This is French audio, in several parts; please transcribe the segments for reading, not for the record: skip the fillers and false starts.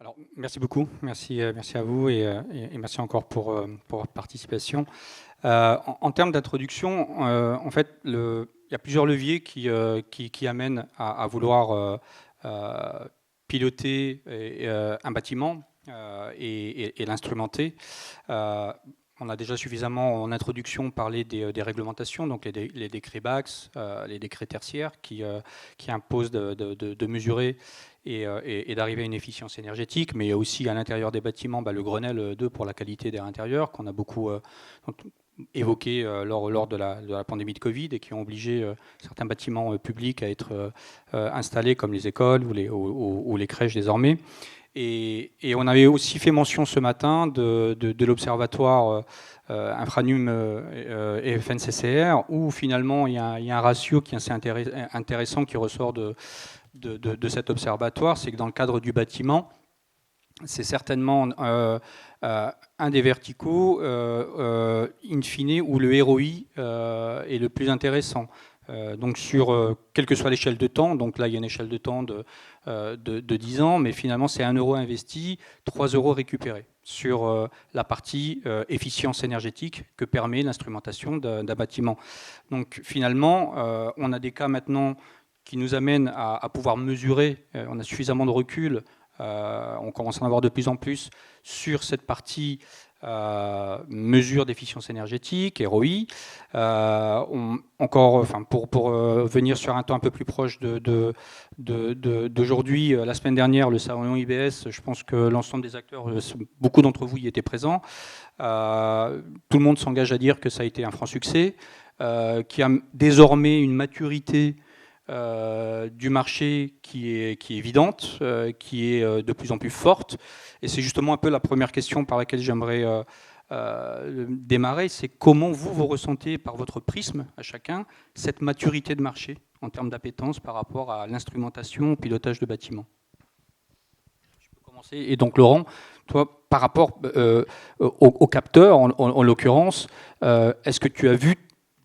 Alors, merci beaucoup, merci à vous et merci encore pour votre participation. En termes d'introduction, en fait, il y a plusieurs leviers qui amènent à vouloir piloter un bâtiment et l'instrumenter. On a déjà suffisamment en introduction parlé des réglementations, donc les décrets BACS, les décrets tertiaires qui imposent de mesurer et d'arriver à une efficience énergétique, mais aussi à l'intérieur des bâtiments, le Grenelle 2 pour la qualité d'air intérieur, qu'on a beaucoup évoqué lors de la pandémie de Covid et qui ont obligé certains bâtiments publics à être installés, comme les écoles ou les crèches désormais. Et on avait aussi fait mention ce matin de l'observatoire Infranum et FNCCR, où finalement il y a un ratio qui est assez intéressant qui ressort de cet observatoire, c'est que dans le cadre du bâtiment, c'est certainement un des verticaux, in fine, où le ROI est le plus intéressant. Donc quelle que soit l'échelle de temps, donc là il y a une échelle de temps de 10 ans, mais finalement c'est 1 euro investi, 3 euros récupérés sur la partie efficience énergétique que permet l'instrumentation d'un bâtiment. Donc finalement, on a des cas maintenant qui nous amènent à pouvoir mesurer, on a suffisamment de recul, on commence à en avoir de plus en plus sur cette partie mesure d'efficience énergétique, ROI. Pour venir sur un temps un peu plus proche d'aujourd'hui, la semaine dernière, le salon IBS, je pense que l'ensemble des acteurs, beaucoup d'entre vous y étaient présents. Tout le monde s'engage à dire que ça a été un franc succès, qui a désormais une maturité du marché qui est évidente, qui est de plus en plus forte. Et c'est justement un peu la première question par laquelle j'aimerais démarrer, c'est comment vous ressentez par votre prisme à chacun cette maturité de marché en termes d'appétence par rapport à l'instrumentation, au pilotage de bâtiments. Je peux commencer. Et donc Laurent, toi, par rapport au capteur, en l'occurrence, est-ce que tu as vu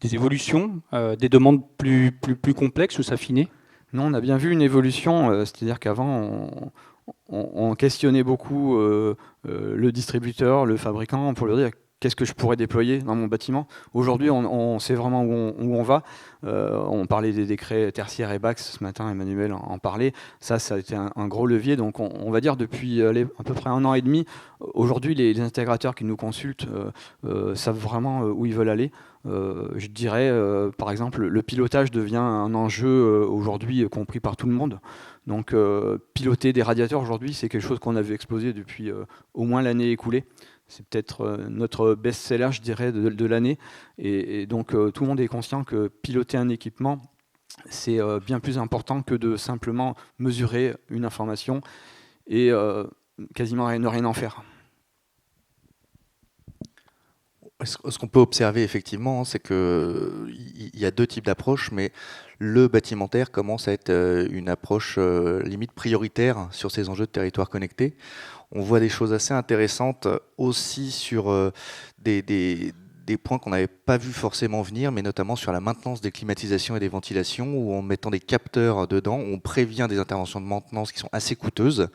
des évolutions, des demandes plus complexes ou s'affiner? Non, on a bien vu une évolution, c'est-à-dire qu'avant, on questionnait beaucoup le distributeur, le fabricant, pour lui dire qu'est-ce que je pourrais déployer dans mon bâtiment. Aujourd'hui, on sait vraiment où on va. On parlait des décrets tertiaires et BACS ce matin, Emmanuel en parlait. Ça a été un gros levier. Donc on va dire depuis à peu près 1 an et demi, aujourd'hui les intégrateurs qui nous consultent savent vraiment où ils veulent aller. Je dirais, par exemple, le pilotage devient un enjeu aujourd'hui compris par tout le monde. Donc piloter des radiateurs aujourd'hui, c'est quelque chose qu'on a vu exploser depuis au moins l'année écoulée. C'est peut-être notre best-seller, je dirais, de l'année. Et donc tout le monde est conscient que piloter un équipement, c'est bien plus important que de simplement mesurer une information et quasiment ne rien en faire. Ce qu'on peut observer effectivement, c'est qu'il y a 2 types d'approches, mais le bâtimentaire commence à être une approche limite prioritaire sur ces enjeux de territoire connecté. On voit des choses assez intéressantes aussi sur des points qu'on n'avait pas vu forcément venir, mais notamment sur la maintenance des climatisations et des ventilations, où en mettant des capteurs dedans, on prévient des interventions de maintenance qui sont assez coûteuses,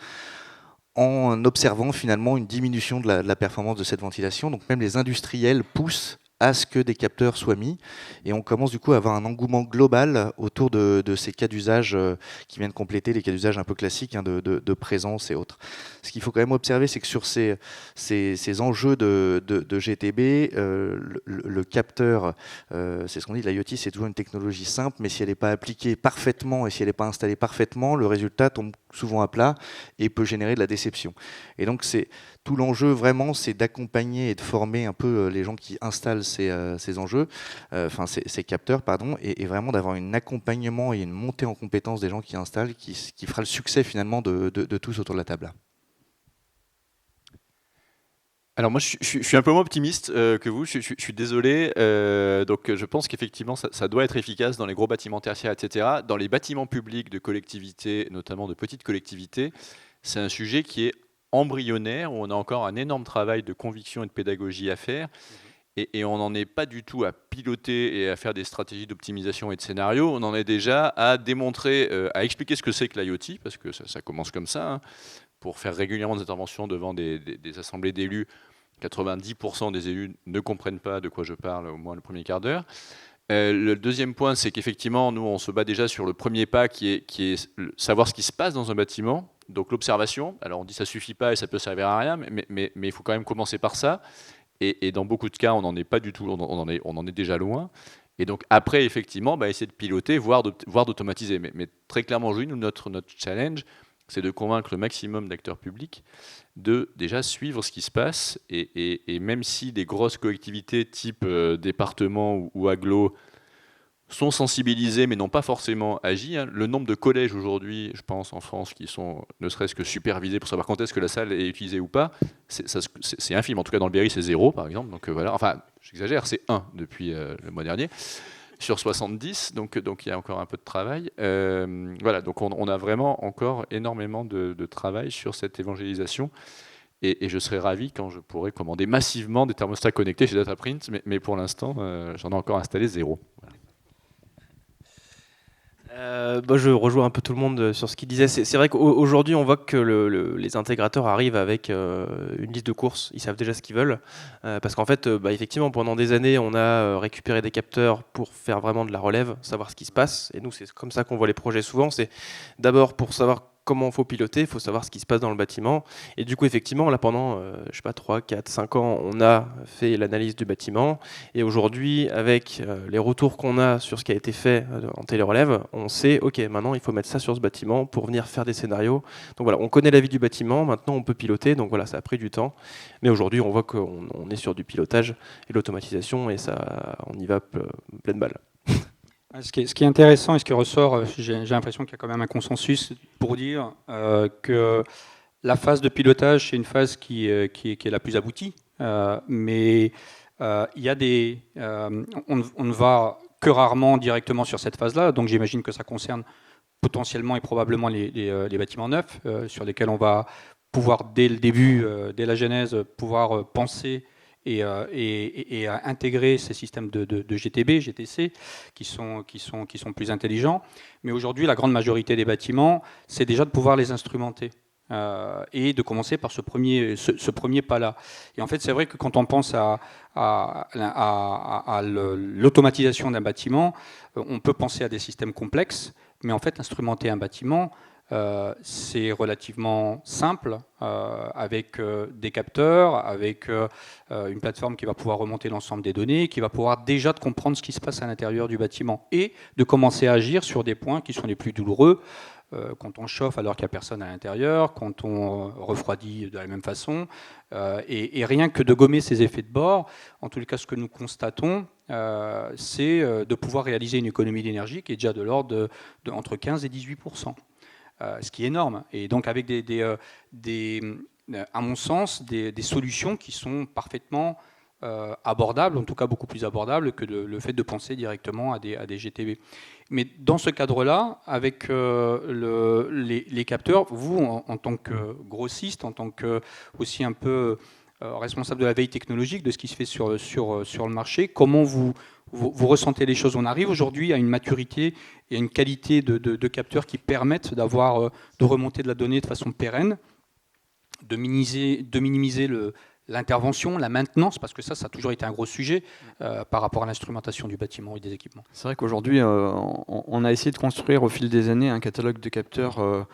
en observant finalement une diminution de la performance de cette ventilation. Donc même les industriels poussent à ce que des capteurs soient mis, et on commence du coup à avoir un engouement global autour de ces cas d'usage qui viennent compléter les cas d'usage un peu classiques de présence et autres. Ce qu'il faut quand même observer, c'est que sur ces enjeux de GTB, le capteur, c'est ce qu'on dit, l'IoT, c'est toujours une technologie simple, mais si elle n'est pas appliquée parfaitement et si elle n'est pas installée parfaitement, le résultat tombe souvent à plat et peut générer de la déception. Et donc tout l'enjeu vraiment, c'est d'accompagner et de former un peu les gens qui installent ces enjeux, ces capteurs, pardon, et vraiment d'avoir un accompagnement et une montée en compétence des gens qui installent, qui fera le succès finalement de tous autour de la table. Alors moi, je suis un peu moins optimiste que vous, je suis désolé. Donc je pense qu'effectivement, ça doit être efficace dans les gros bâtiments tertiaires, etc. Dans les bâtiments publics de collectivités, notamment de petites collectivités, c'est un sujet qui est embryonnaire, où on a encore un énorme travail de conviction et de pédagogie à faire. Et on n'en est pas du tout à piloter et à faire des stratégies d'optimisation et de scénarios. On en est déjà à démontrer, à expliquer ce que c'est que l'IoT, parce que ça commence comme ça, hein. pour faire régulièrement des interventions devant des assemblées d'élus. 90% des élus ne comprennent pas de quoi je parle au moins le premier quart d'heure. Le deuxième point, c'est qu'effectivement, nous, on se bat déjà sur le premier pas qui est savoir ce qui se passe dans un bâtiment. Donc l'observation, alors on dit ça suffit pas et ça peut servir à rien, mais il faut quand même commencer par ça. Et dans beaucoup de cas, on n'en est pas du tout, on en est déjà loin. Et donc après, effectivement, essayer de piloter, voire d'automatiser. Mais très clairement, aujourd'hui, notre challenge, c'est de convaincre le maximum d'acteurs publics de déjà suivre ce qui se passe. Et même si des grosses collectivités type département ou agglo sont sensibilisés mais n'ont pas forcément agi. Le nombre de collèges aujourd'hui, je pense, en France, qui sont ne serait-ce que supervisés pour savoir quand est-ce que la salle est utilisée ou pas, c'est infime. En tout cas, dans le Berry, c'est 0, par exemple. Donc voilà. Enfin, j'exagère, c'est 1 depuis le mois dernier, sur 70. Donc il y a encore un peu de travail. Voilà, donc on a vraiment encore énormément de travail sur cette évangélisation. Et je serais ravi quand je pourrais commander massivement des thermostats connectés chez Dataprint, mais pour l'instant, j'en ai encore installé 0. Voilà. Je rejoins un peu tout le monde sur ce qu'il disait. C'est vrai qu'aujourd'hui, on voit que les intégrateurs arrivent avec une liste de courses. Ils savent déjà ce qu'ils veulent. Parce qu'en fait, effectivement, pendant des années, on a récupéré des capteurs pour faire vraiment de la relève, savoir ce qui se passe. Et nous, c'est comme ça qu'on voit les projets souvent. C'est d'abord pour savoir comment il faut piloter, il faut savoir ce qui se passe dans le bâtiment. Et du coup, effectivement, là, pendant, 3, 4, 5 ans, on a fait l'analyse du bâtiment. Et aujourd'hui, avec les retours qu'on a sur ce qui a été fait en télérelève, on sait, OK, maintenant, il faut mettre ça sur ce bâtiment pour venir faire des scénarios. Donc voilà, on connaît la vie du bâtiment, maintenant, on peut piloter. Donc voilà, ça a pris du temps. Mais aujourd'hui, on voit qu'on est sur du pilotage et l'automatisation, et ça, on y va pleine balle. Ce qui est intéressant et ce qui ressort, j'ai l'impression qu'il y a quand même un consensus pour dire que la phase de pilotage, c'est une phase qui est la plus aboutie, mais il y a on ne va que rarement directement sur cette phase-là, donc j'imagine que ça concerne potentiellement et probablement les bâtiments neufs, sur lesquels on va pouvoir, dès le début, dès la genèse, pouvoir penser et à intégrer ces systèmes de GTB, GTC, qui sont plus intelligents. Mais aujourd'hui, la grande majorité des bâtiments, c'est déjà de pouvoir les instrumenter. Et de commencer par ce premier pas-là. Et en fait, c'est vrai que quand on pense à l'automatisation d'un bâtiment, on peut penser à des systèmes complexes, mais en fait, instrumenter un bâtiment, c'est relativement simple, avec des capteurs, avec une plateforme qui va pouvoir remonter l'ensemble des données, qui va pouvoir déjà comprendre ce qui se passe à l'intérieur du bâtiment et de commencer à agir sur des points qui sont les plus douloureux, quand on chauffe alors qu'il n'y a personne à l'intérieur, quand on refroidit de la même façon, et rien que de gommer ces effets de bord. En tout cas, ce que nous constatons, c'est de pouvoir réaliser une économie d'énergie qui est déjà de l'ordre entre 15 et 18%. Ce qui est énorme. Et donc avec à mon sens, des solutions qui sont parfaitement abordables, en tout cas beaucoup plus abordables que le fait de penser directement à des GTB. Mais dans ce cadre-là, avec les capteurs, vous, en tant que grossiste, en tant que aussi un peu responsable de la veille technologique, de ce qui se fait sur le marché, comment vous ressentez les choses? On arrive aujourd'hui à une maturité et à une qualité de capteurs qui permettent de remonter de la donnée de façon pérenne, de minimiser l'intervention, la maintenance, parce que ça a toujours été un gros sujet par rapport à l'instrumentation du bâtiment et des équipements. C'est vrai qu'aujourd'hui, on a essayé de construire au fil des années un catalogue de capteurs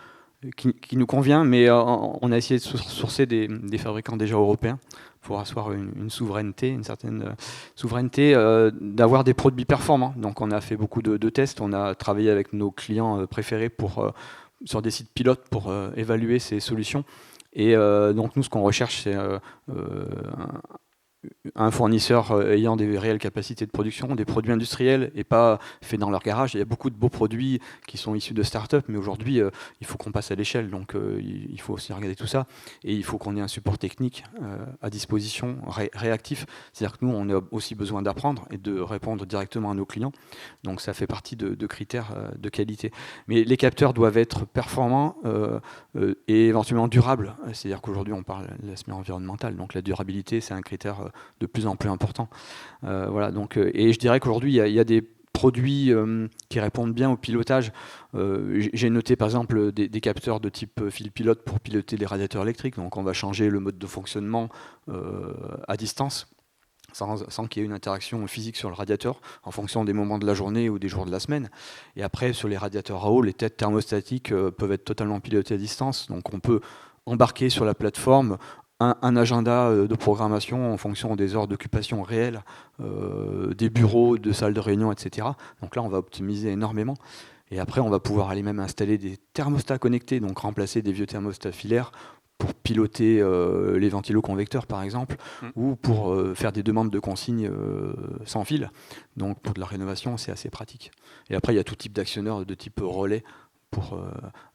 qui nous convient, mais on a essayé de sourcer des fabricants déjà européens pour asseoir une souveraineté, une certaine souveraineté, d'avoir des produits performants. Donc on a fait beaucoup de tests, on a travaillé avec nos clients préférés sur des sites pilotes pour évaluer ces solutions. Et donc nous, ce qu'on recherche, c'est un fournisseur ayant des réelles capacités de production, des produits industriels et pas faits dans leur garage. Il y a beaucoup de beaux produits qui sont issus de start-up, mais aujourd'hui, il faut qu'on passe à l'échelle. Donc, il faut aussi regarder tout ça. Et il faut qu'on ait un support technique à disposition, réactif. C'est-à-dire que nous, on a aussi besoin d'apprendre et de répondre directement à nos clients. Donc, ça fait partie de critères de qualité. Mais les capteurs doivent être performants et éventuellement durables. C'est-à-dire qu'aujourd'hui, on parle de l'aspect environnemental. Donc, la durabilité, c'est un critère de plus en plus important. Voilà, donc, et je dirais qu'aujourd'hui, il y a des produits qui répondent bien au pilotage. J'ai noté par exemple des capteurs de type fil pilote pour piloter les radiateurs électriques, donc on va changer le mode de fonctionnement à distance, sans qu'il y ait une interaction physique sur le radiateur, en fonction des moments de la journée ou des jours de la semaine. Et après, sur les radiateurs à eau, les têtes thermostatiques peuvent être totalement pilotées à distance, donc on peut embarquer sur la plateforme un agenda de programmation en fonction des heures d'occupation réelles, des bureaux, de salles de réunion, etc. Donc là, on va optimiser énormément. Et après, on va pouvoir aller même installer des thermostats connectés, donc remplacer des vieux thermostats filaires pour piloter les ventiloconvecteurs, par exemple, ou pour faire des demandes de consignes sans fil. Donc pour de la rénovation, c'est assez pratique. Et après, il y a tout type d'actionneurs de type relais pour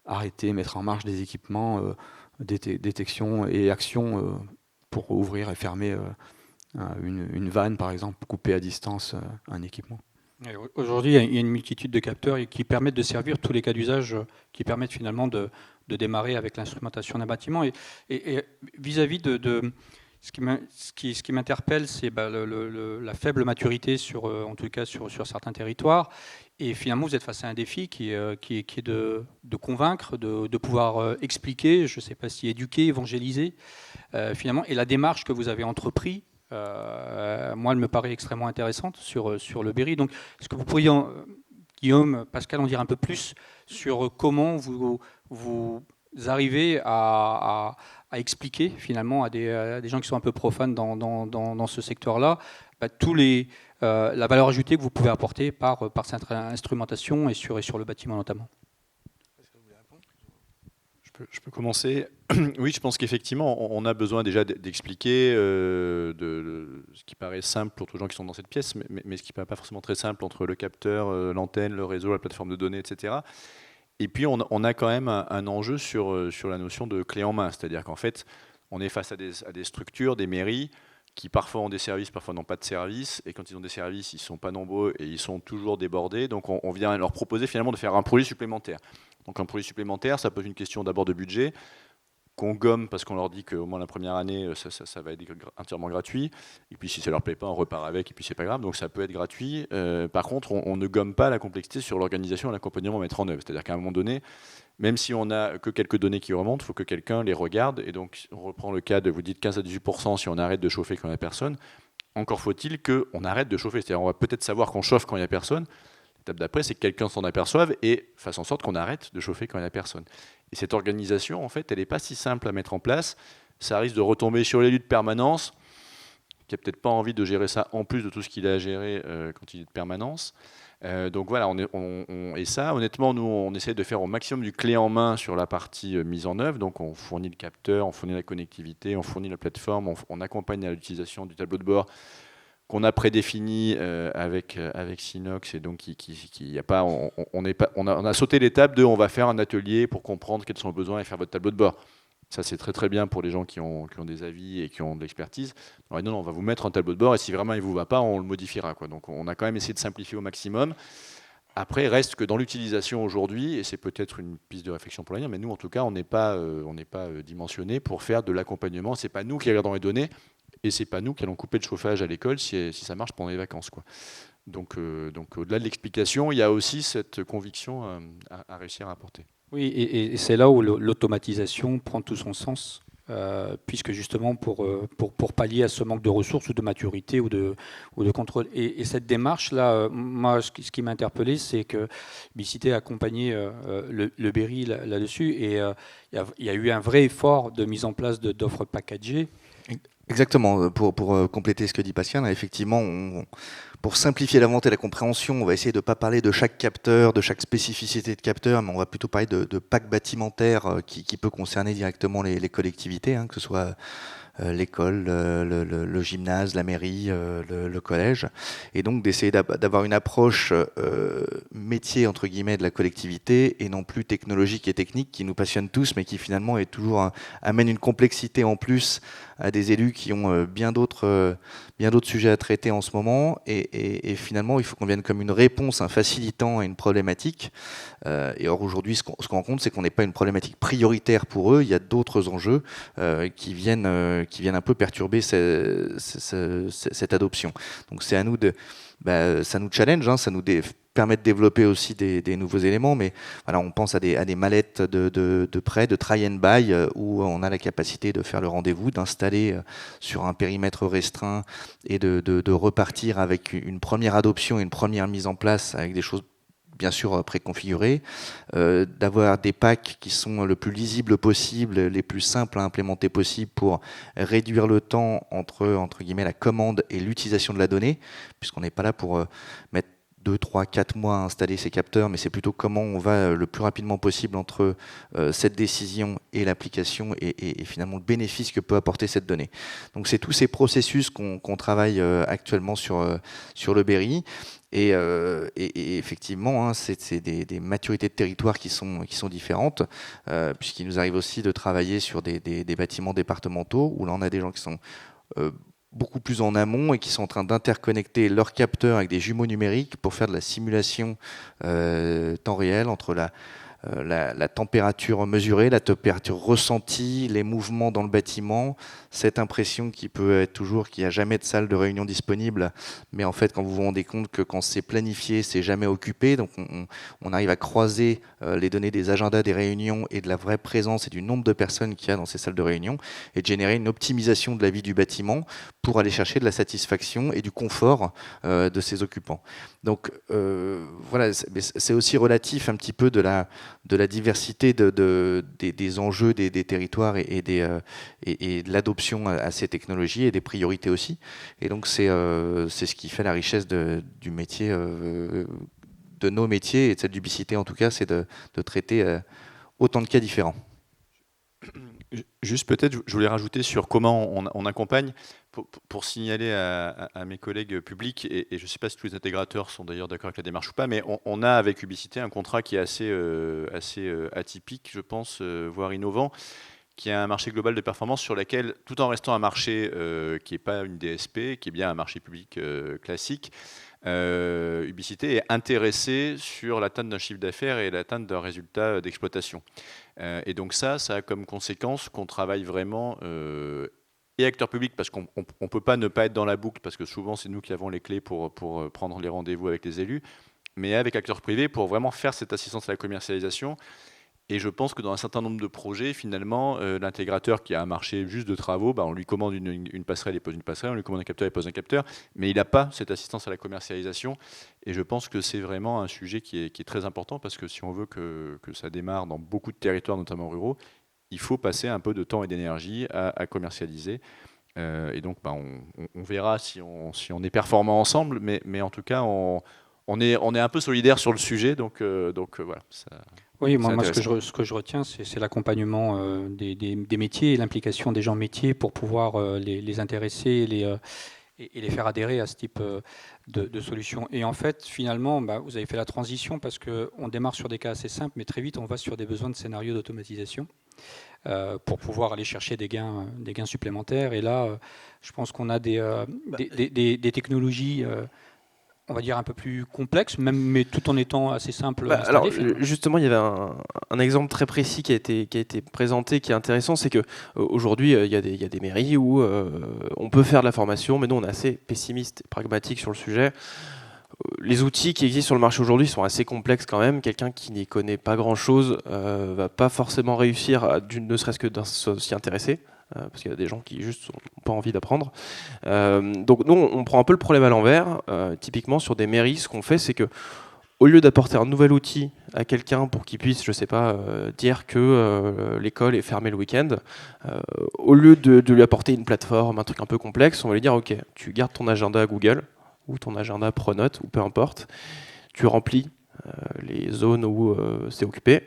arrêter, mettre en marche des équipements, détection et action pour ouvrir et fermer une vanne, par exemple, couper à distance un équipement. Aujourd'hui, il y a une multitude de capteurs qui permettent de servir tous les cas d'usage, qui permettent finalement de démarrer avec l'instrumentation d'un bâtiment. Et vis-à-vis de ce qui m'interpelle, c'est la faible maturité, en tout cas sur certains territoires. Et finalement, vous êtes face à un défi qui est de convaincre, de pouvoir expliquer, je ne sais pas si éduquer, évangéliser, finalement. Et la démarche que vous avez entreprise, moi, elle me paraît extrêmement intéressante sur le Berry. Donc, est-ce que vous pourriez, Guillaume, Pascal, en dire un peu plus sur comment vous arrivez à expliquer finalement à des gens qui sont un peu profanes dans ce secteur-là la valeur ajoutée que vous pouvez apporter par cette instrumentation et sur le bâtiment notamment. Je peux commencer. Oui, je pense qu'effectivement, on a besoin déjà d'expliquer ce qui paraît simple pour tous les gens qui sont dans cette pièce, mais ce qui ne paraît pas forcément très simple entre le capteur, l'antenne, le réseau, la plateforme de données, etc. Et puis, on a quand même un enjeu sur la notion de clé en main. C'est-à-dire qu'en fait, on est face à des structures, des mairies, qui parfois ont des services, parfois n'ont pas de services. Et quand ils ont des services, ils ne sont pas nombreux et ils sont toujours débordés. Donc, on vient leur proposer finalement de faire un projet supplémentaire. Donc, un projet supplémentaire, ça pose une question d'abord de budget, qu'on gomme parce qu'on leur dit qu'au moins la première année, ça va être entièrement gratuit. Et puis si ça ne leur plaît pas, on repart avec et puis c'est pas grave. Donc ça peut être gratuit. Par contre, on ne gomme pas la complexité sur l'organisation et l'accompagnement à mettre en œuvre. C'est-à-dire qu'à un moment donné, même si on n'a que quelques données qui remontent, il faut que quelqu'un les regarde. Et donc on reprend le cas de, vous dites 15 à 18% si on arrête de chauffer quand il n'y a personne. Encore faut-il qu'on arrête de chauffer. C'est-à-dire on va peut-être savoir qu'on chauffe quand il n'y a personne. L'étape d'après, c'est que quelqu'un s'en aperçoive et fasse en sorte qu'on arrête de chauffer quand il n'y a personne. Et cette organisation, en fait, elle n'est pas si simple à mettre en place. Ça risque de retomber sur l'élu de permanence, qui n'a peut-être pas envie de gérer ça en plus de tout ce qu'il a à gérer quand il est de permanence. Donc voilà, et ça, honnêtement, nous, on essaie de faire au maximum du clé en main sur la partie mise en œuvre. Donc on fournit le capteur, on fournit la connectivité, on fournit la plateforme, on accompagne à l'utilisation du tableau de bord qu'on a prédéfini avec Synox, et donc on a sauté l'étape de on va faire un atelier pour comprendre quels sont les besoins et faire votre tableau de bord. Ça, c'est très très bien pour les gens qui ont des avis et qui ont de l'expertise. Non, on va vous mettre un tableau de bord et si vraiment il ne vous va pas, on le modifiera, quoi. Donc on a quand même essayé de simplifier au maximum. Après, il reste que dans l'utilisation aujourd'hui, et c'est peut-être une piste de réflexion pour l'avenir, mais nous en tout cas, on n'est pas dimensionné pour faire de l'accompagnement. C'est pas nous qui regardons les données. Et c'est pas nous qui allons couper le chauffage à l'école si ça marche pendant les vacances, quoi. Donc au-delà de l'explication, il y a aussi cette conviction à réussir à apporter. Oui, et c'est là où l'automatisation prend tout son sens, puisque justement pour pallier à ce manque de ressources ou de maturité ou de contrôle. Et cette démarche-là, moi, ce qui m'a interpellé, c'est que Bicité a accompagné le Berry là-dessus, et il y a eu un vrai effort de mise en place d'offres packagées. Exactement, pour compléter ce que dit Pascal, effectivement, pour simplifier la vente et la compréhension, on va essayer de ne pas parler de chaque capteur, de chaque spécificité de capteur, mais on va plutôt parler de pack bâtimentaire qui peut concerner directement les collectivités, que ce soit l'école, le gymnase, la mairie, le collège, et donc d'essayer d'avoir une approche métier entre guillemets de la collectivité et non plus technologique et technique qui nous passionne tous, mais qui finalement est toujours amène une complexité en plus à des élus qui ont bien d'autres sujets à traiter en ce moment, et et finalement, il faut qu'on vienne comme une réponse, un facilitant à une problématique. Et or, aujourd'hui, ce qu'on rend compte, c'est qu'on n'est pas une problématique prioritaire pour eux. Il y a d'autres enjeux qui viennent un peu perturber cette adoption. Donc, c'est à nous ça nous challenge, hein, ça nous permet de développer aussi des nouveaux éléments, mais voilà, on pense à des mallettes de prêt, de try and buy, où on a la capacité de faire le rendez-vous, d'installer sur un périmètre restreint et de repartir avec une première adoption et une première mise en place avec des choses bien sûr préconfigurées, d'avoir des packs qui sont le plus lisibles possible, les plus simples à implémenter possible pour réduire le temps entre guillemets la commande et l'utilisation de la donnée, puisqu'on n'est pas là pour mettre 2, 3, 4 mois à installer ces capteurs, mais c'est plutôt comment on va le plus rapidement possible entre cette décision et l'application et finalement le bénéfice que peut apporter cette donnée. Donc c'est tous ces processus qu'on travaille actuellement sur le Berry. Et effectivement, hein, c'est des maturités de territoire qui sont différentes, puisqu'il nous arrive aussi de travailler sur des bâtiments départementaux, où là on a des gens qui sont beaucoup plus en amont et qui sont en train d'interconnecter leurs capteurs avec des jumeaux numériques pour faire de la simulation temps réel entre la température mesurée, la température ressentie, les mouvements dans le bâtiment, cette impression qui peut être toujours qu'il n'y a jamais de salle de réunion disponible, mais en fait quand vous vous rendez compte que quand c'est planifié, c'est jamais occupé, donc on arrive à croiser les données des agendas des réunions et de la vraie présence et du nombre de personnes qu'il y a dans ces salles de réunion, et de générer une optimisation de la vie du bâtiment pour aller chercher de la satisfaction et du confort de ses occupants. Donc voilà, c'est aussi relatif un petit peu de la diversité des enjeux des territoires et de l'adoption à ces technologies et des priorités aussi. Et donc c'est ce qui fait la richesse du métier, de nos métiers et de cette d'Ubicité en tout cas, c'est de traiter autant de cas différents. Juste peut-être, je voulais rajouter sur comment on accompagne, pour signaler à mes collègues publics, et je ne sais pas si tous les intégrateurs sont d'ailleurs d'accord avec la démarche ou pas, mais on a avec Ubicité un contrat qui est assez atypique, je pense, voire innovant, qui est un marché global de performance sur lequel, tout en restant un marché qui n'est pas une DSP, qui est bien un marché public classique, Ubicité est intéressé sur l'atteinte d'un chiffre d'affaires et l'atteinte d'un résultat d'exploitation. Et donc ça a comme conséquence qu'on travaille vraiment et acteurs publics, parce qu'on ne peut pas ne pas être dans la boucle, parce que souvent c'est nous qui avons les clés pour prendre les rendez-vous avec les élus, mais avec acteurs privés pour vraiment faire cette assistance à la commercialisation. Et je pense que dans un certain nombre de projets, finalement, l'intégrateur qui a un marché juste de travaux, on lui commande une passerelle, il pose une passerelle, on lui commande un capteur, il pose un capteur, mais il n'a pas cette assistance à la commercialisation. Et je pense que c'est vraiment un sujet qui est très important, parce que si on veut que ça démarre dans beaucoup de territoires, notamment ruraux, il faut passer un peu de temps et d'énergie à commercialiser. Et donc, on verra si on est performant ensemble, mais en tout cas, on est un peu solidaires sur le sujet, donc voilà. Oui, moi ce que je retiens, c'est l'accompagnement des métiers et l'implication des gens métiers pour pouvoir les intéresser et les faire adhérer à ce type de solution. Et en fait, finalement, vous avez fait la transition, parce qu'on démarre sur des cas assez simples, mais très vite, on va sur des besoins de scénarios d'automatisation pour pouvoir aller chercher des gains supplémentaires. Et là, je pense qu'on a des technologies on va dire un peu plus complexe, mais tout en étant assez simple. Alors justement, il y avait un exemple très précis qui a été présenté, qui est intéressant, c'est que aujourd'hui il y a des mairies où on peut faire de la formation, mais nous on est assez pessimiste et pragmatique sur le sujet. Les outils qui existent sur le marché aujourd'hui sont assez complexes quand même. Quelqu'un qui n'y connaît pas grand-chose va pas forcément réussir ne serait-ce que s'y intéresser. Parce qu'il y a des gens qui juste n'ont pas envie d'apprendre. Donc nous, on prend un peu le problème à l'envers. Typiquement, sur des mairies, ce qu'on fait, c'est que au lieu d'apporter un nouvel outil à quelqu'un pour qu'il puisse, je sais pas, dire que l'école est fermée le week-end, au lieu de lui apporter une plateforme, un truc un peu complexe, on va lui dire, ok, tu gardes ton agenda Google ou ton agenda Pronote ou peu importe, tu remplis les zones où c'est occupé.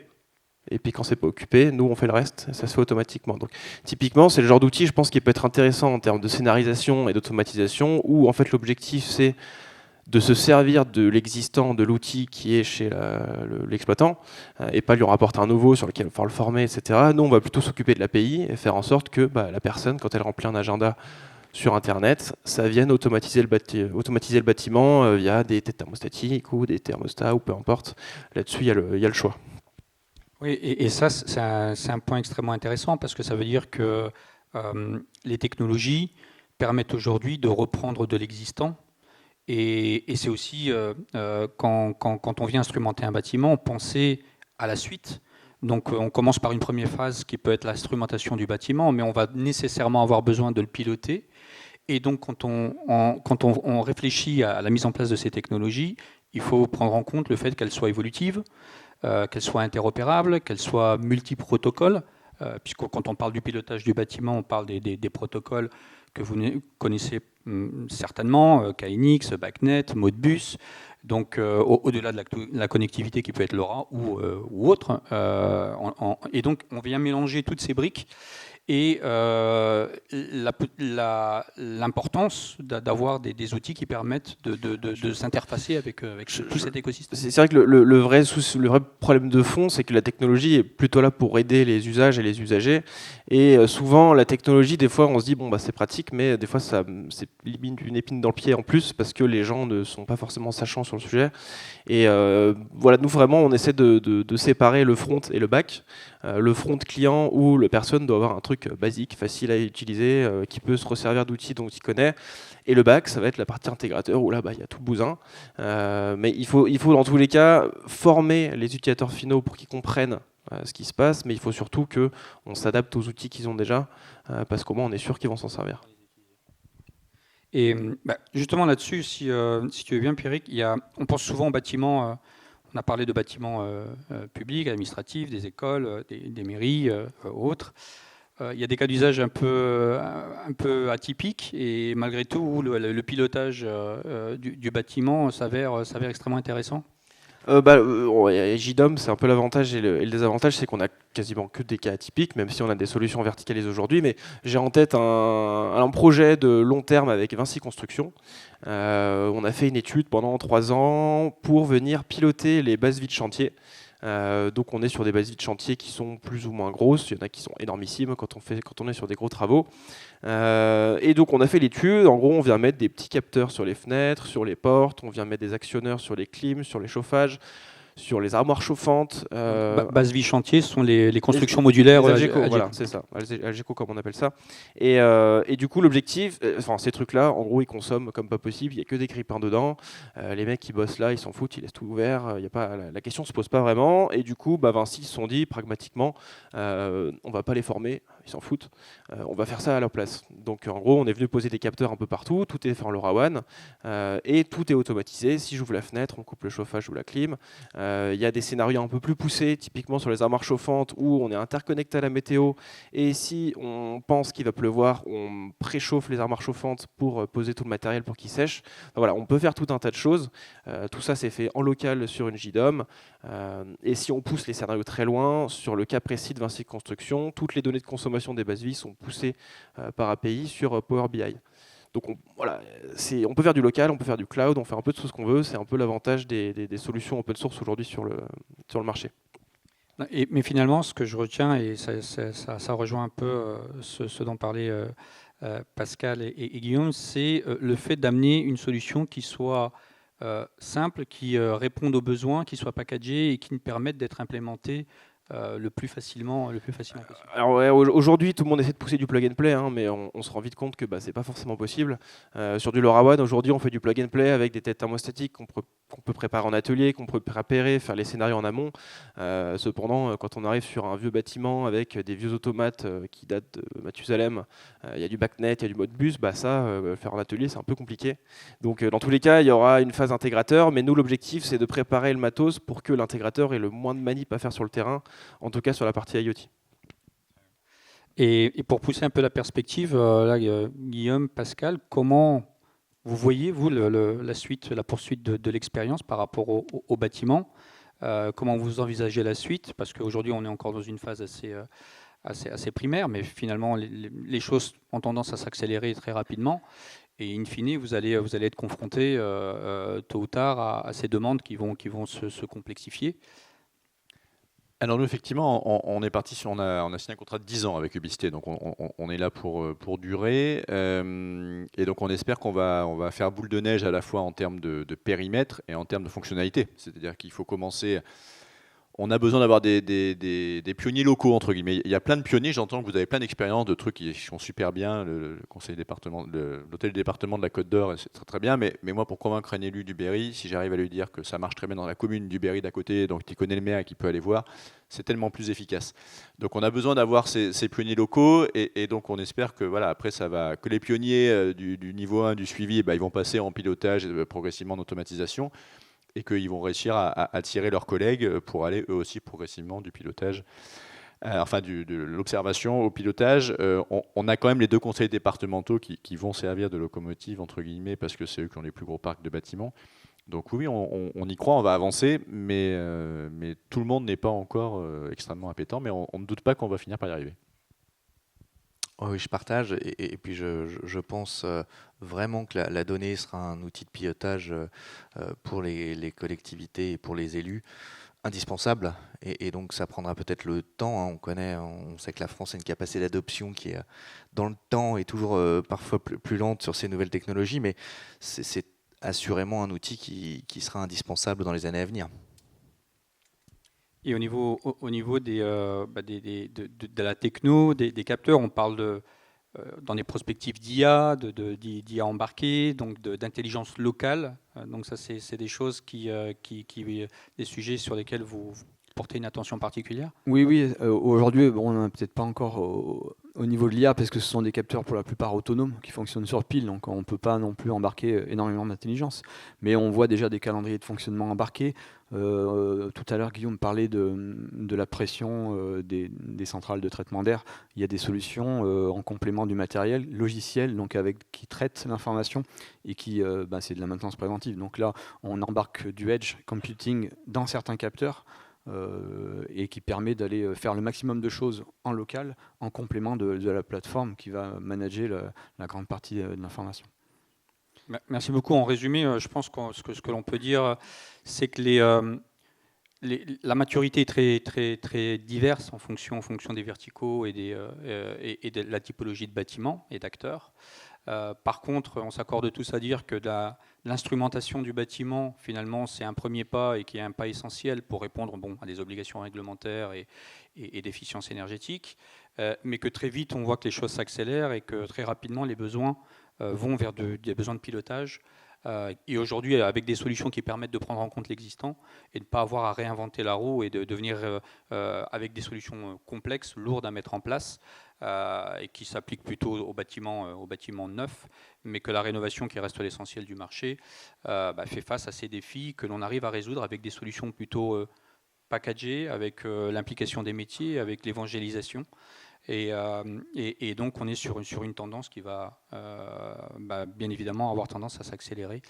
Et puis quand c'est pas occupé, nous on fait le reste, ça se fait automatiquement. Donc typiquement, c'est le genre d'outil, je pense, qui peut être intéressant en termes de scénarisation et d'automatisation, où en fait l'objectif c'est de se servir de l'existant, de l'outil qui est chez l'exploitant, et pas lui rapporter un nouveau sur lequel il va falloir le former, etc. Nous on va plutôt s'occuper de l'API et faire en sorte que la personne, quand elle remplit un agenda sur Internet, ça vienne automatiser le bâtiment via des têtes thermostatiques ou des thermostats ou peu importe. Là-dessus, il y a le choix. Oui, et ça, c'est un point extrêmement intéressant parce que ça veut dire que les technologies permettent aujourd'hui de reprendre de l'existant. Et c'est aussi, quand on vient instrumenter un bâtiment, penser à la suite. Donc on commence par une première phase qui peut être l'instrumentation du bâtiment, mais on va nécessairement avoir besoin de le piloter. Et donc quand on réfléchit à la mise en place de ces technologies, il faut prendre en compte le fait qu'elles soient évolutives, qu'elles soient interopérables, qu'elles soient multiprotocoles, puisque quand on parle du pilotage du bâtiment, on parle des protocoles que vous connaissez certainement, KNX, BACnet, Modbus. Donc au-delà de la connectivité qui peut être LoRa ou autre. Et donc on vient mélanger toutes ces briques. Et l'importance d'avoir des outils qui permettent de s'interfacer avec tout cet écosystème. C'est vrai que le vrai problème de fond, c'est que la technologie est plutôt là pour aider les usages et les usagers. Et souvent, la technologie, des fois, on se dit, bon, bah, c'est pratique, mais des fois, c'est une épine dans le pied en plus, parce que les gens ne sont pas forcément sachants sur le sujet. Et voilà, nous, vraiment, on essaie de séparer le front et le back. Le front client où la personne doit avoir un truc basique, facile à utiliser, qui peut se resservir d'outils dont il connaît. Et le back, ça va être la partie intégrateur où là, il y a tout le bousin. Mais il faut dans tous les cas former les utilisateurs finaux pour qu'ils comprennent ce qui se passe, mais il faut surtout qu'on s'adapte aux outils qu'ils ont déjà, parce qu'au moins on est sûr qu'ils vont s'en servir. Et justement là-dessus, si tu veux bien, Pierrick, on pense souvent aux bâtiments. On a parlé de bâtiments publics, administratifs, des écoles, des mairies, autres. Il y a des cas d'usage un peu atypiques et malgré tout, où le pilotage du bâtiment s'avère extrêmement intéressant. JDOM, c'est un peu l'avantage et le désavantage, c'est qu'on a quasiment que des cas atypiques, même si on a des solutions verticalisées aujourd'hui. Mais j'ai en tête un projet de long terme avec Vinci Construction. On a fait une étude pendant 3 ans pour venir piloter les bases vies de chantier. Donc on est sur des bases vies de chantier qui sont plus ou moins grosses, il y en a qui sont énormissimes quand on est sur des gros travaux. Et donc on a fait l'étude, en gros on vient mettre des petits capteurs sur les fenêtres, sur les portes, on vient mettre des actionneurs sur les clims, sur les chauffages, sur les armoires chauffantes. Base vie chantier, ce sont les constructions modulaires. Algeco, voilà, c'est ça, Algeco comme on appelle ça. Et du coup l'objectif, ces trucs-là, en gros ils consomment comme pas possible, il n'y a que des grippins dedans. Les mecs qui bossent là, ils s'en foutent, ils laissent tout ouvert, la question ne se pose pas vraiment. Et du coup, Vinci ils se sont dit pragmatiquement, on va pas les former, ils s'en foutent, on va faire ça à leur place. Donc en gros on est venu poser des capteurs un peu partout, tout est fait en LoRaWAN, et tout est automatisé. Si j'ouvre la fenêtre, on coupe le chauffage ou la clim. Il y a des scénarios un peu plus poussés, typiquement sur les armoires chauffantes, où on est interconnecté à la météo, et si on pense qu'il va pleuvoir, on préchauffe les armoires chauffantes pour poser tout le matériel pour qu'il sèche. Enfin, voilà, on peut faire tout un tas de choses. Tout ça, c'est fait en local sur une JDOM. Et si on pousse les scénarios très loin, sur le cas précis de Vinci Construction, toutes les données de consommation des bases vie sont poussées par API sur Power BI. Donc on peut faire du local, on peut faire du cloud, on fait un peu de tout ce qu'on veut. C'est un peu l'avantage des solutions open source aujourd'hui sur le marché. Mais finalement, ce que je retiens, et ça rejoint un peu ce dont parlait Pascal et Guillaume, c'est le fait d'amener une solution qui soit simple, qui réponde aux besoins, qui soit packagée et qui nous permette d'être implémentée le plus facilement possible. Alors ouais, aujourd'hui tout le monde essaie de pousser du plug and play, mais on se rend vite compte que c'est pas forcément possible. Sur du LoRaWAN aujourd'hui on fait du plug and play avec des têtes thermostatiques qu'on peut préparer en atelier, qu'on peut préparer, faire les scénarios en amont. Cependant quand on arrive sur un vieux bâtiment avec des vieux automates qui datent de Mathusalem, il y a du BACnet, il y a du Modbus, faire en atelier c'est un peu compliqué. Donc dans tous les cas il y aura une phase intégrateur, mais nous l'objectif c'est de préparer le matos pour que l'intégrateur ait le moins de manip à faire sur le terrain, en tout cas sur la partie IoT. Et pour pousser un peu la perspective, Guillaume, Pascal, comment vous voyez, vous, la poursuite de l'expérience par rapport au bâtiment? Comment vous envisagez la suite? Parce qu'aujourd'hui, on est encore dans une phase assez primaire, mais finalement, les choses ont tendance à s'accélérer très rapidement. Et in fine, vous allez être confronté tôt ou tard à ces demandes qui vont se complexifier. Alors nous, effectivement, on est parti on a signé un contrat de 10 ans avec Ubicité, donc on est là pour durer. Et donc on espère qu'on va faire boule de neige à la fois en termes de périmètre et en termes de fonctionnalité. C'est-à-dire qu'il faut commencer... On a besoin d'avoir des pionniers locaux, entre guillemets. Il y a plein de pionniers, j'entends que vous avez plein d'expériences, de trucs qui sont super bien, le conseil département, l'hôtel du département de la Côte d'Or, c'est très très bien, mais moi pour convaincre un élu du Berry, si j'arrive à lui dire que ça marche très bien dans la commune du Berry d'à côté, donc il connaît le maire et qu'il peut aller voir, c'est tellement plus efficace. Donc on a besoin d'avoir ces pionniers locaux, et donc on espère que voilà, après que les pionniers du niveau 1 du suivi, ils vont passer en pilotage et progressivement en automatisation, et qu'ils vont réussir à attirer leurs collègues pour aller eux aussi progressivement du pilotage, de l'observation au pilotage. On a quand même les 2 conseils départementaux qui vont servir de locomotive, entre guillemets, parce que c'est eux qui ont les plus gros parcs de bâtiments. Donc oui, on y croit, on va avancer, mais tout le monde n'est pas encore extrêmement appétent, mais on ne doute pas qu'on va finir par y arriver. Oui, je partage, et puis je pense vraiment que la donnée sera un outil de pilotage pour les collectivités et pour les élus indispensable, et donc ça prendra peut-être le temps, hein. On sait que la France a une capacité d'adoption qui est dans le temps et toujours parfois plus lente sur ces nouvelles technologies, mais c'est assurément un outil qui sera indispensable dans les années à venir. Et au niveau de la techno, des capteurs, on parle dans des prospectives d'IA, d'IA embarquée, donc d'intelligence locale. Donc ça, c'est des choses des sujets sur lesquels vous portez une attention particulière. Oui. Aujourd'hui, on n'en a peut-être pas encore au niveau de l'IA, parce que ce sont des capteurs pour la plupart autonomes qui fonctionnent sur pile, donc on ne peut pas non plus embarquer énormément d'intelligence. Mais on voit déjà des calendriers de fonctionnement embarqués. Tout à l'heure, Guillaume parlait de la pression des centrales de traitement d'air. Il y a des solutions en complément du matériel logiciel, donc qui traitent l'information et qui, c'est de la maintenance préventive. Donc là, on embarque du edge computing dans certains capteurs, et qui permet d'aller faire le maximum de choses en local, en complément de la plateforme qui va manager la grande partie de l'information. Merci beaucoup. En résumé, je pense que ce que l'on peut dire, c'est que la maturité est très, très, très diverse en fonction des verticaux et de la typologie de bâtiments et d'acteurs. Par contre, on s'accorde tous à dire que l'instrumentation du bâtiment, finalement, c'est un premier pas et qui est un pas essentiel pour répondre à des obligations réglementaires et d'efficience énergétique, mais que très vite, on voit que les choses s'accélèrent et que très rapidement, les besoins vont vers des besoins de pilotage. Et aujourd'hui, avec des solutions qui permettent de prendre en compte l'existant et de ne pas avoir à réinventer la roue et de venir avec des solutions complexes, lourdes à mettre en place, et qui s'appliquent plutôt aux bâtiments neufs, mais que la rénovation, qui reste l'essentiel du marché, fait face à ces défis que l'on arrive à résoudre avec des solutions plutôt packagées, avec l'implication des métiers, avec l'évangélisation. Et donc on est sur une tendance qui va bien évidemment avoir tendance à s'accélérer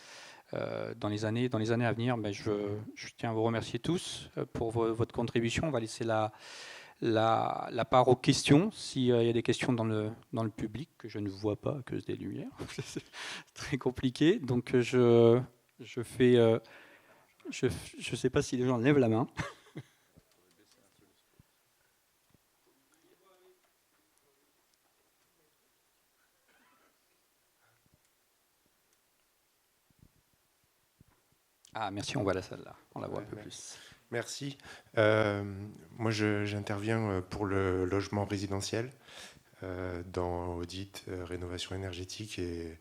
dans les années à venir. Je tiens à vous remercier tous pour votre contribution. On va laisser la part aux questions, s'il y a des questions dans le public que je ne vois pas à cause des lumières. C'est très compliqué, donc je sais pas si les gens lèvent la main. Ah, merci, on voit la salle là, on la voit un peu plus. Merci. Moi, j'interviens pour le logement résidentiel dans audit, rénovation énergétique. Et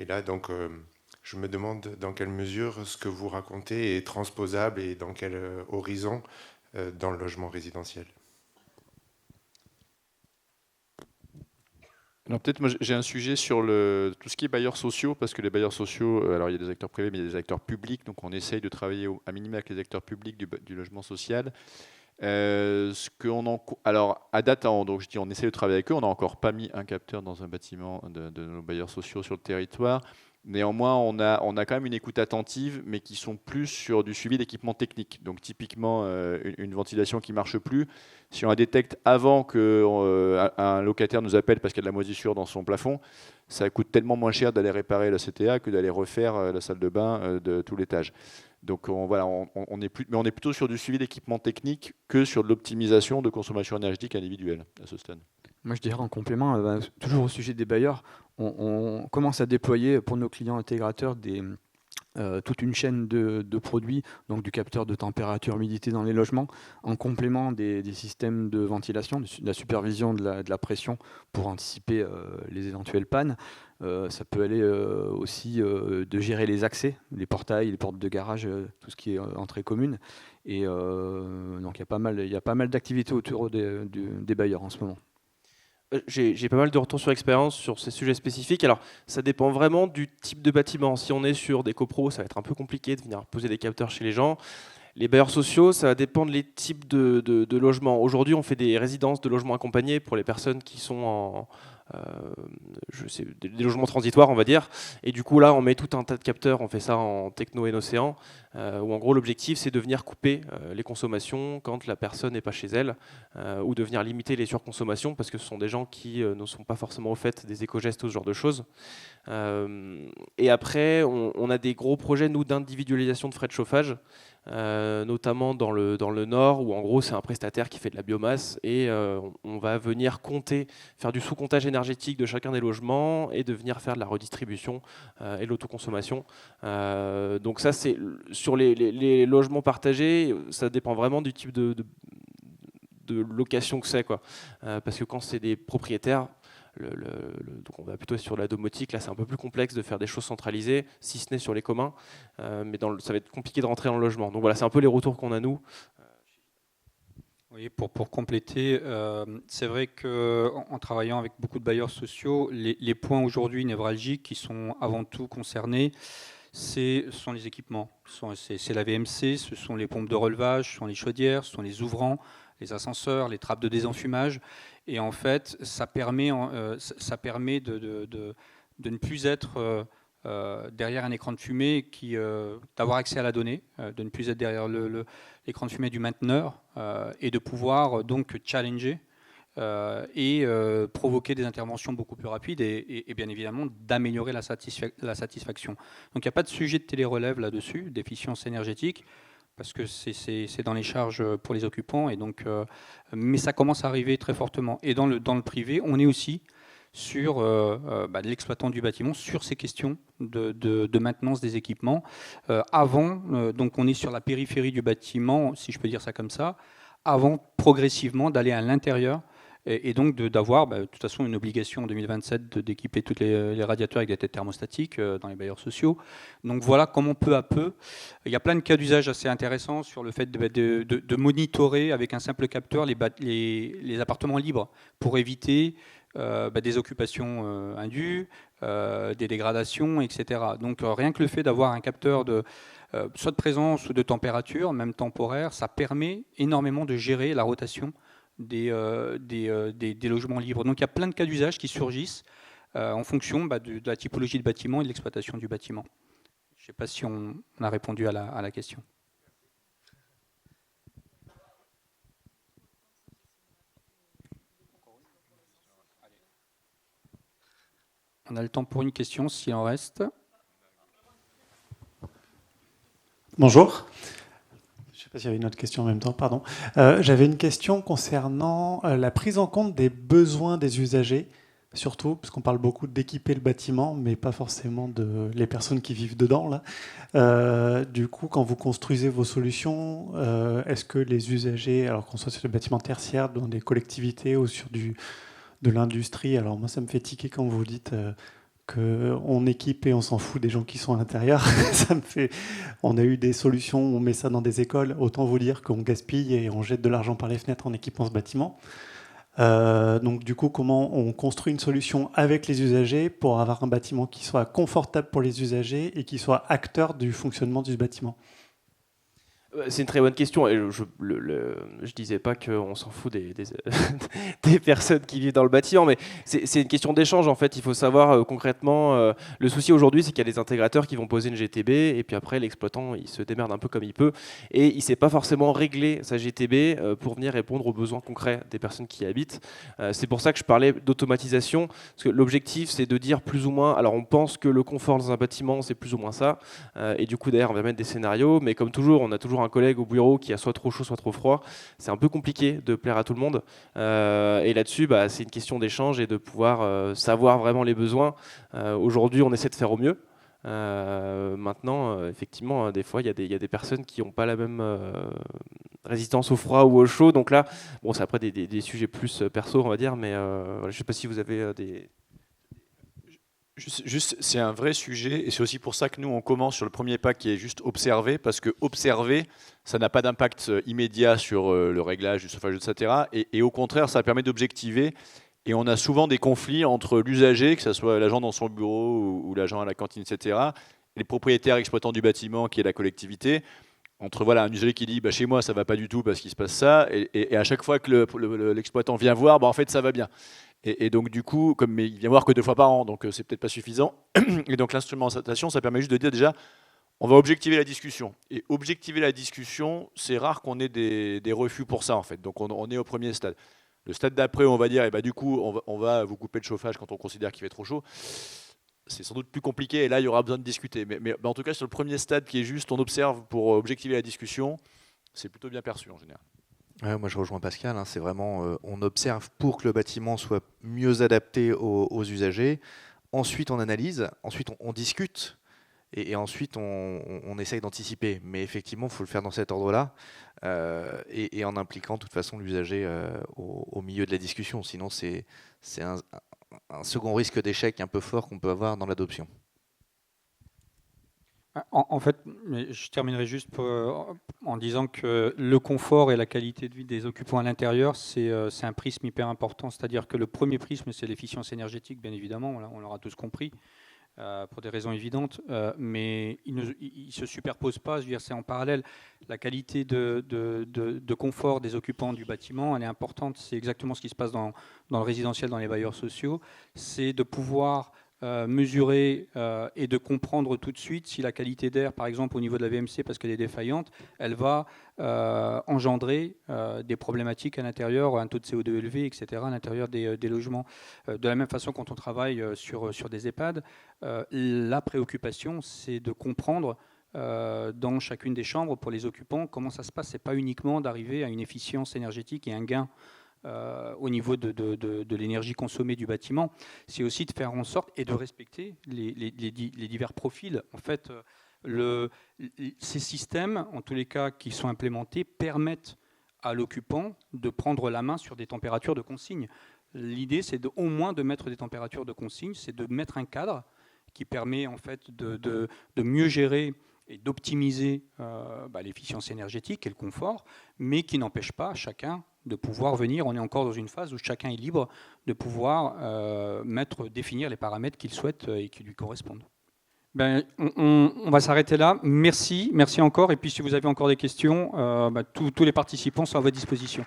là, donc, je me demande dans quelle mesure ce que vous racontez est transposable et dans quel horizon dans le logement résidentiel. Alors peut-être moi j'ai un sujet sur tout ce qui est bailleurs sociaux, parce que les bailleurs sociaux, alors il y a des acteurs privés, mais il y a des acteurs publics, donc on essaye de travailler à minima avec les acteurs publics du logement social. Alors à date, donc je dis on essaie de travailler avec eux, on n'a encore pas mis un capteur dans un bâtiment de nos bailleurs sociaux sur le territoire. Néanmoins, on a quand même une écoute attentive, mais qui sont plus sur du suivi d'équipements techniques. Donc typiquement, une ventilation qui ne marche plus, si on la détecte avant qu'un locataire nous appelle parce qu'il y a de la moisissure dans son plafond, ça coûte tellement moins cher d'aller réparer la CTA que d'aller refaire la salle de bain de tout l'étage. Donc on est plutôt sur du suivi d'équipement technique que sur de l'optimisation de consommation énergétique individuelle à ce stade. Moi, je dirais en complément, toujours au sujet des bailleurs, on commence à déployer pour nos clients intégrateurs toute une chaîne de produits, donc du capteur de température, humidité dans les logements, en complément des systèmes de ventilation, de la supervision de la pression pour anticiper les éventuelles pannes. Ça peut aller aussi de gérer les accès, les portails, les portes de garage, tout ce qui est entrée commune. Et donc il y a pas mal d'activités autour des bailleurs en ce moment. J'ai pas mal de retours sur expérience sur ces sujets spécifiques. Alors, ça dépend vraiment du type de bâtiment. Si on est sur des copros, ça va être un peu compliqué de venir poser des capteurs chez les gens. Les bailleurs sociaux, ça va dépendre des types de logements. Aujourd'hui, on fait des résidences de logements accompagnés pour les personnes qui sont des logements transitoires, on va dire. Et du coup, là, on met tout un tas de capteurs. On fait ça en techno et océan, où en gros, l'objectif, c'est de venir couper les consommations quand la personne n'est pas chez elle, ou de venir limiter les surconsommations, parce que ce sont des gens qui ne sont pas forcément au fait des éco-gestes ou ce genre de choses. Et après, on a des gros projets, nous, d'individualisation de frais de chauffage, notamment dans le nord, où en gros c'est un prestataire qui fait de la biomasse et on va venir faire du sous-comptage énergétique de chacun des logements et de venir faire de la redistribution et l'autoconsommation. Donc ça, c'est sur les logements partagés, ça dépend vraiment du type de location que c'est, quoi. Parce que quand c'est des propriétaires, donc on va plutôt sur la domotique. Là, c'est un peu plus complexe de faire des choses centralisées, si ce n'est sur les communs. Mais ça va être compliqué de rentrer dans le logement. Donc voilà, c'est un peu les retours qu'on a, nous. Oui, pour compléter, c'est vrai qu'en travaillant avec beaucoup de bailleurs sociaux, les points aujourd'hui névralgiques qui sont avant tout concernés, ce sont les équipements. C'est la VMC, ce sont les pompes de relevage, ce sont les chaudières, ce sont les ouvrants, les ascenseurs, les trappes de désenfumage. Et en fait, ça permet de ne plus être derrière un écran de fumée, d'avoir accès à la donnée, de ne plus être derrière l'écran de fumée du mainteneur et de pouvoir donc challenger et provoquer des interventions beaucoup plus rapides et bien évidemment d'améliorer la satisfaction. Donc il n'y a pas de sujet de télérelève là-dessus, d'efficience énergétique, parce que c'est dans les charges pour les occupants, et donc, mais ça commence à arriver très fortement. Et dans le privé, on est aussi sur l'exploitant du bâtiment, sur ces questions de maintenance des équipements. Donc on est sur la périphérie du bâtiment, si je peux dire ça comme ça, avant progressivement d'aller à l'intérieur, et donc d'avoir, de toute façon, une obligation en 2027 d'équiper tous les radiateurs avec des têtes thermostatiques dans les bailleurs sociaux. Donc voilà comment peu à peu, il y a plein de cas d'usage assez intéressants sur le fait de monitorer avec un simple capteur les appartements libres pour éviter des occupations indues, des dégradations, etc. Donc rien que le fait d'avoir un capteur soit de présence ou de température, même temporaire, ça permet énormément de gérer la rotation des logements libres. Donc il y a plein de cas d'usage qui surgissent en fonction de la typologie de bâtiment et de l'exploitation du bâtiment. Je ne sais pas si on a répondu à la question. On a le temps pour une question, s'il en reste. Bonjour. Je ne sais pas s'il y avait une autre question en même temps, pardon. J'avais une question concernant la prise en compte des besoins des usagers, surtout, parce qu'on parle beaucoup d'équiper le bâtiment, mais pas forcément les personnes qui vivent dedans, là. Du coup, quand vous construisez vos solutions, est-ce que les usagers, alors qu'on soit sur le bâtiment tertiaire, dans des collectivités ou sur de l'industrie, alors moi ça me fait tiquer quand vous dites qu'on équipe et on s'en fout des gens qui sont à l'intérieur. On a eu des solutions où on met ça dans des écoles, autant vous dire qu'on gaspille et on jette de l'argent par les fenêtres en équipant ce bâtiment. Donc du coup, comment on construit une solution avec les usagers pour avoir un bâtiment qui soit confortable pour les usagers et qui soit acteur du fonctionnement du bâtiment ? C'est une très bonne question. Et je disais pas qu'on s'en fout des personnes qui vivent dans le bâtiment, mais c'est une question d'échange en fait. Il faut savoir concrètement. Le souci aujourd'hui, c'est qu'il y a des intégrateurs qui vont poser une GTB et puis après l'exploitant il se démerde un peu comme il peut et il sait pas forcément régler sa GTB pour venir répondre aux besoins concrets des personnes qui y habitent. C'est pour ça que je parlais d'automatisation, parce que l'objectif c'est de dire plus ou moins. Alors on pense que le confort dans un bâtiment c'est plus ou moins ça, et du coup derrière on va mettre des scénarios, mais comme toujours on a toujours un collègue au bureau qui a soit trop chaud soit trop froid. C'est un peu compliqué de plaire à tout le monde, et là-dessus c'est une question d'échange et de pouvoir savoir vraiment les besoins. Aujourd'hui on essaie de faire au mieux. Maintenant, effectivement, des fois, il y a des personnes qui n'ont pas la même résistance au froid ou au chaud. Donc là, bon, c'est après des sujets plus perso, on va dire, mais je ne sais pas si vous avez des... Juste, c'est un vrai sujet et c'est aussi pour ça que nous on commence sur le premier pas qui est juste observer, parce que observer ça n'a pas d'impact immédiat sur le réglage du chauffage, etc. Et au contraire ça permet d'objectiver, et on a souvent des conflits entre l'usager, que ce soit l'agent dans son bureau ou l'agent à la cantine, etc., et les propriétaires exploitants du bâtiment qui est la collectivité. Entre un usager qui dit chez moi ça va pas du tout parce qu'il se passe ça, et à chaque fois que l'exploitant vient voir, en fait ça va bien. Et donc du coup, comme il vient voir que 2 fois par an, donc c'est peut-être pas suffisant. Et donc l'instrumentation, ça permet juste de dire déjà, on va objectiver la discussion. Et objectiver la discussion, c'est rare qu'on ait des refus pour ça en fait. Donc on est au premier stade. Le stade d'après, on va dire, du coup, on va vous couper le chauffage quand on considère qu'il fait trop chaud. C'est sans doute plus compliqué et là, il y aura besoin de discuter. Mais en tout cas, sur le premier stade qui est juste, on observe pour objectiver la discussion, c'est plutôt bien perçu en général. Ouais, moi je rejoins Pascal, c'est vraiment on observe pour que le bâtiment soit mieux adapté aux usagers, ensuite on analyse, ensuite on discute et ensuite on essaye d'anticiper, mais effectivement il faut le faire dans cet ordre-là et en impliquant de toute façon l'usager au milieu de la discussion, sinon c'est un second risque d'échec un peu fort qu'on peut avoir dans l'adoption. En fait, je terminerai juste en disant que le confort et la qualité de vie des occupants à l'intérieur, c'est un prisme hyper important. C'est-à-dire que le premier prisme, c'est l'efficience énergétique, bien évidemment, on l'aura tous compris, pour des raisons évidentes, mais il ne se superpose pas, je veux dire, c'est en parallèle. La qualité de confort des occupants du bâtiment, elle est importante. C'est exactement ce qui se passe dans le résidentiel, dans les bailleurs sociaux. C'est de pouvoir mesurer et de comprendre tout de suite si la qualité d'air, par exemple au niveau de la VMC, parce qu'elle est défaillante, elle va engendrer des problématiques à l'intérieur, un taux de CO2 élevé, etc., à l'intérieur des logements. De la même façon, quand on travaille sur des EHPAD, la préoccupation, c'est de comprendre dans chacune des chambres, pour les occupants, comment ça se passe. Ce n'est pas uniquement d'arriver à une efficience énergétique et un gain au niveau de l'énergie consommée du bâtiment, c'est aussi de faire en sorte et de respecter les divers profils. En fait, ces systèmes, en tous les cas qui sont implémentés, permettent à l'occupant de prendre la main sur des températures de consigne. L'idée, c'est au moins de mettre des températures de consigne, c'est de mettre un cadre qui permet en fait de mieux gérer et d'optimiser l'efficience énergétique et le confort, mais qui n'empêche pas chacun de pouvoir venir. On est encore dans une phase où chacun est libre de pouvoir définir les paramètres qu'il souhaite et qui lui correspondent. On va s'arrêter là. Merci encore. Et puis si vous avez encore des questions, tous les participants sont à votre disposition.